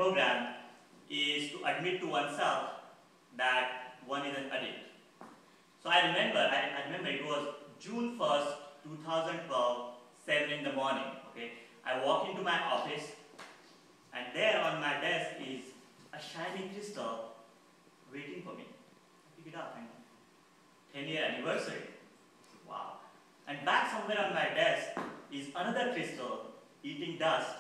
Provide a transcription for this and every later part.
program is to admit to oneself that one is an addict. So I remember it was June 1st, 2012, 7 in the morning. Okay, I walk into my office, and there on my desk is a shiny crystal waiting for me. I pick it up, and 10-year anniversary. Wow. And back somewhere on my desk is another crystal eating dust.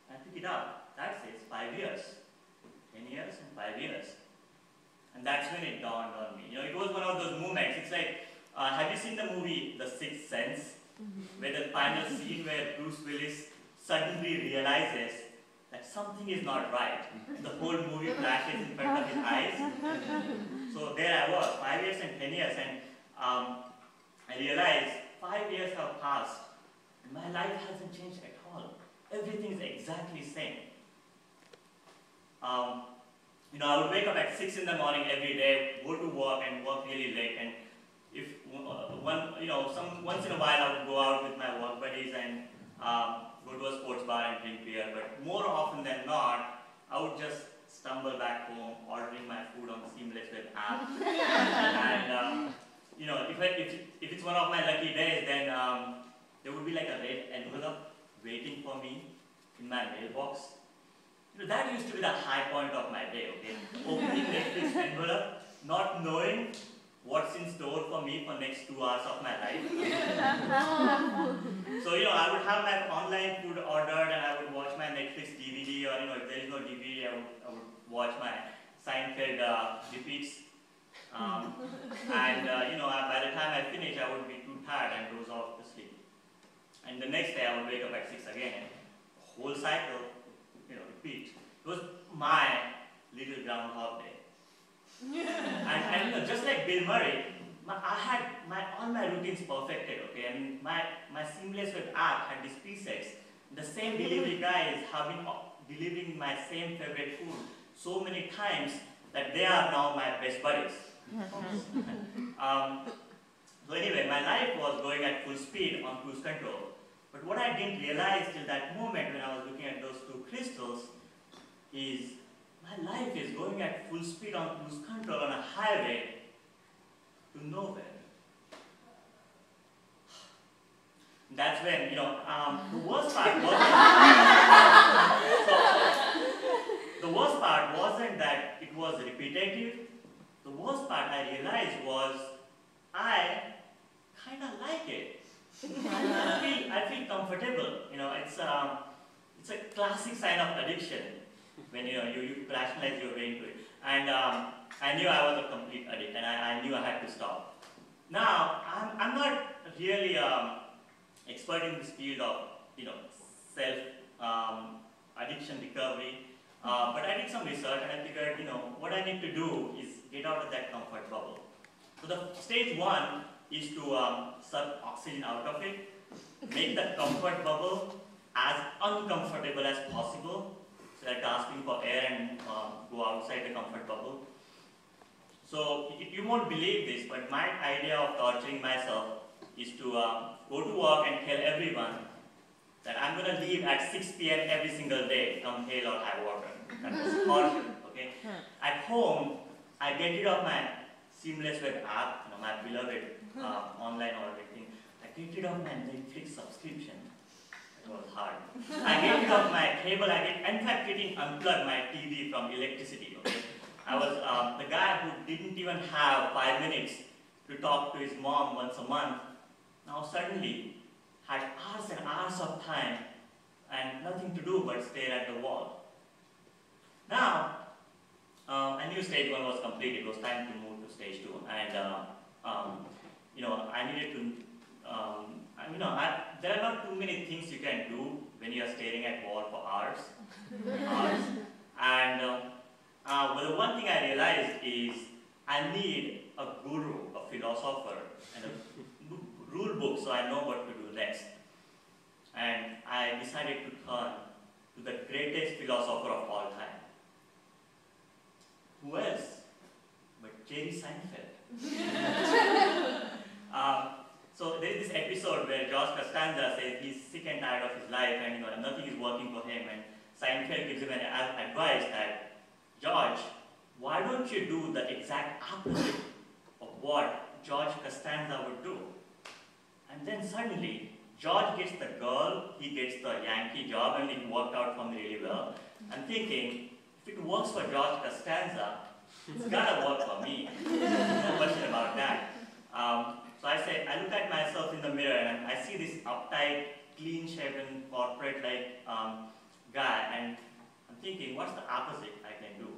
I pick it up. That says 5 years. 10 years and 5 years. And that's when it dawned on me. It was one of those moments. It's like, have you seen the movie The Sixth Sense? Where the final scene where Bruce Willis suddenly realizes that something is not right. The whole movie flashes in front of his eyes. So there I was, 5 years and 10 years, and I realized 5 years have passed, and my life hasn't changed at all. Everything is exactly the same. I would wake up at 6 in the morning every day, go to work and work really late, and if once in a while I would go out with my work buddies and go to a sports bar and drink beer, but more often than not, I would just stumble back home, ordering my food on the Seamless Web app. And if it's one of my lucky days, then there would be like a red envelope waiting for me in my mailbox. That used to be the high point of my day, okay? Opening Netflix envelope, not knowing what's in store for me for next 2 hours of my life. So, I would have my online food ordered, and I would watch my Netflix DVD, or, if there is no DVD, I would watch my Seinfeld repeats. By the time I finish, I would be too tired and doze off to sleep. And the next day, I would wake up at 6 again, and the whole cycle, repeat. It was my little groundhog day. and just like Bill Murray, I had all my routines perfected, okay? And my Seamless Web app had these presets. The same delivery guys have been delivering my same favorite food so many times that they are now my best buddies. So anyway, my life was going at full speed on cruise control. But what I didn't realize till that moment when I was looking at those two crystals is my life is going at full speed on cruise control on a highway to nowhere. That's when, the worst part wasn't that it was repetitive. The worst part I realized was I kind of like it. I feel comfortable. It's a classic sign of addiction when you rationalize your way into it. And I knew I was a complete addict, and I knew I had to stop. Now I'm not really expert in this field of self addiction recovery, but I did some research, and I figured what I need to do is get out of that comfort bubble. So the stage 1 is to suck oxygen out of it, make the comfort bubble as uncomfortable as possible, so like asking for air and go outside the comfort bubble. So you won't believe this, but my idea of torturing myself is to go to work and tell everyone that I'm going to leave at 6 p.m. every single day, come hail or high water. That was torture, okay? At home, I get rid of my Seamless Web app, my beloved online ordering thing. I get rid of my Netflix subscription. It was hard. I get rid of my cable. In fact, getting unplugged my TV from electricity. Okay, I was the guy who didn't even have 5 minutes to talk to his mom once a month. Now suddenly had hours and hours of time and nothing to do but stare at the wall. Now I knew stage 1 was complete. It was time to move to stage 2, and I needed to. There are not too many things you can do when you are staring at wall for hours. And the one thing I realized is I need a guru, a philosopher, and a rule book so I know what to do next. And I decided to turn to the greatest philosopher of all time. Who else but Jerry Seinfeld? So there is this episode where Josh Costanza says he's sick and tired of his life, and nothing is working for him, and Seinfeld gives him an advice that, George, why don't you do the exact opposite of what George Costanza would do? And then suddenly, George gets the girl, he gets the Yankee job, and it worked out for me really well. I'm thinking, if it works for George Costanza, it's gotta work for me. No question about that. So I look at myself in the mirror and I see this uptight, clean-shaven, corporate-like guy, and I'm thinking, what's the opposite I can do?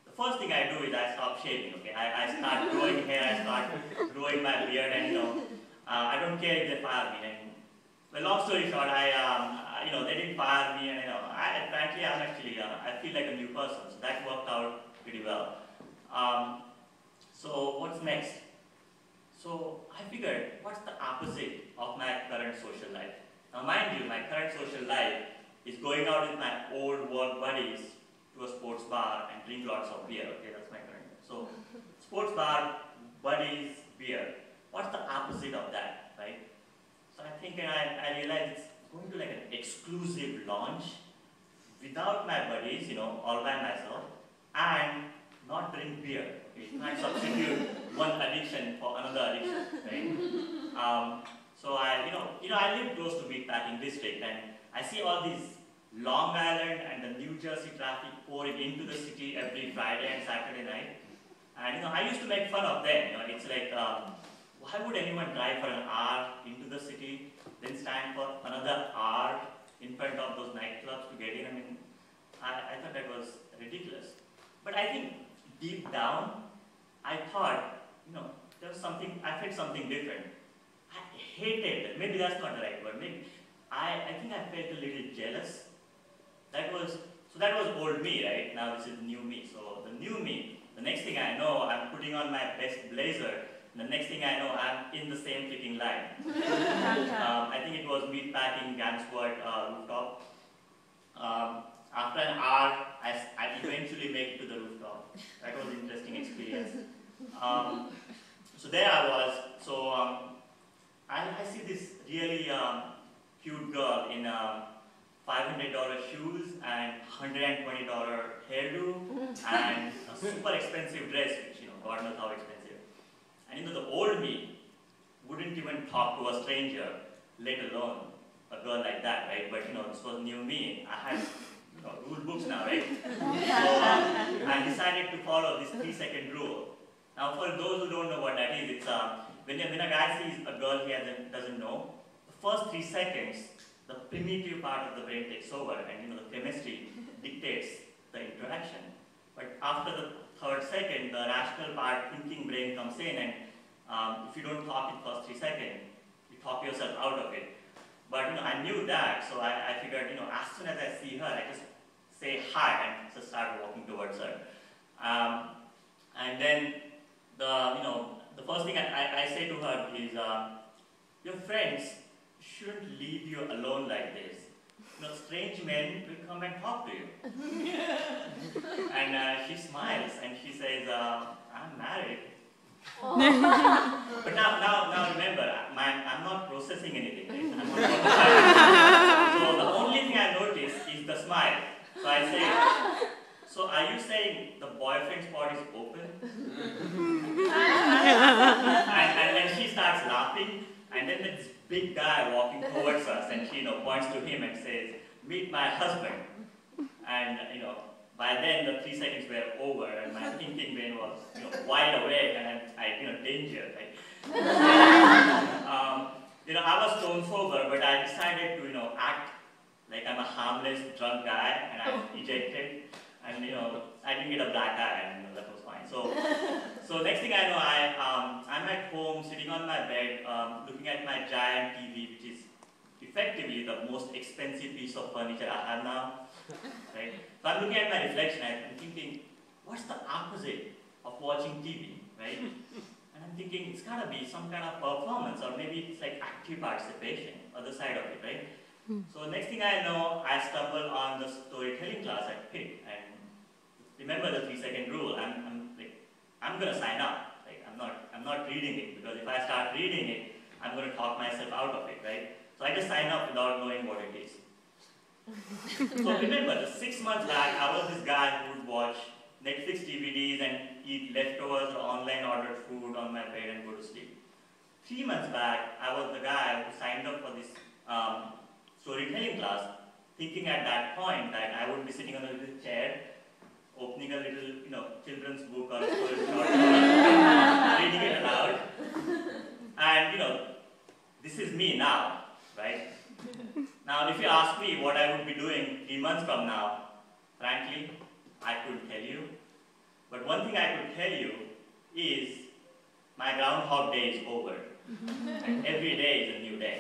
The first thing I do is I stop shaving. Okay, I start growing hair, I start growing my beard, and I don't care if they fire me. And well, long story short, they didn't fire me, and frankly, I feel like a new person. So that worked out pretty well. So what's next? So I figured, what's the opposite of my current social life? Now mind you, my current social life is going out with my old work buddies to a sports bar and drink lots of beer. Okay, that's my current life. So sports bar, buddies, beer. What's the opposite of that, right? So I think I realized it's going to like an exclusive launch without my buddies, all by myself, and not drink beer. Okay? You can't substitute one addiction for another addiction, right? So I live close to Meatpacking District, and I see all these Long Island and the New Jersey traffic pouring into the city every Friday and Saturday night. And I used to make fun of them. It's like, why would anyone drive for an hour into the city, then stand for another hour in front of those nightclubs to get in? I thought that was ridiculous. But I think deep down, I thought, there was something, I felt something different. I hated, maybe that's not the right word, maybe, I think I felt a little jealous. That was old me, right? Now this is new me. So the new me, the next thing I know, I'm putting on my best blazer. The next thing I know, I'm in the same freaking line. I think it was Meatpacking Gansport rooftop. After an hour, I eventually make it to the rooftop. That was an interesting experience. So there I was. So I see this really cute girl in $500 shoes and $120 hairdo and a super expensive dress, which God knows how expensive. And the old me wouldn't even talk to a stranger, let alone a girl like that, right? But this was new me. I had rule books now, right? So I decided to follow this 3-second rule. Now, for those who don't know what that is, it's when a guy sees a girl he doesn't know, the first 3 seconds, the primitive part of the brain takes over, and the chemistry dictates the interaction. But after the 3rd second, the rational part, thinking brain comes in, and if you don't talk in first 3 seconds, you talk yourself out of it. But I knew that, so I figured, as soon as I see her, I just say hi and just start walking towards her. And then the first thing I say to her is, your friends shouldn't leave you alone like this. Strange men will come and talk to you. And she smiles and she says, I'm married. But now remember, I'm not processing anything. Right? So the only thing I notice is the smile. So I say, so are you saying the boyfriend spot is open? and she starts laughing, and then this big guy walking towards us, and she points to him and says, meet my husband. And by then the 3 seconds were over, and my thinking brain was wide awake, and danger, right? I was stone sober, but I decided to act like I'm a harmless drunk guy, and I ejected, and I didn't get a black eye, and that was fine. So next thing I know, I'm at home sitting on my bed, looking at my giant TV, which is effectively the most expensive piece of furniture I have now. Right? So I'm looking at my reflection, I'm thinking, what's the opposite of watching TV, right? And I'm thinking, it's gotta be some kind of performance, or maybe it's like active participation, other side of it, right? So next thing I know, I stumble on the storytelling class at Pitt, and remember the 3-second rule. I'm gonna sign up. Like I'm not reading it, because if I start reading it, I'm gonna talk myself out of it, right? So I just sign up without knowing what it is. So remember, 6 months back, I was this guy who would watch Netflix DVDs and eat leftovers or online ordered food on my bed and go to sleep. 3 months back, I was the guy who signed up for this storytelling class, thinking at that point that I would be sitting on a little chair, opening a little, children's book or a story, reading it aloud. And, this is me now, right? Now, if you ask me what I would be doing 3 months from now, frankly, I couldn't tell you. But one thing I could tell you is my Groundhog Day is over. And every day is a new day.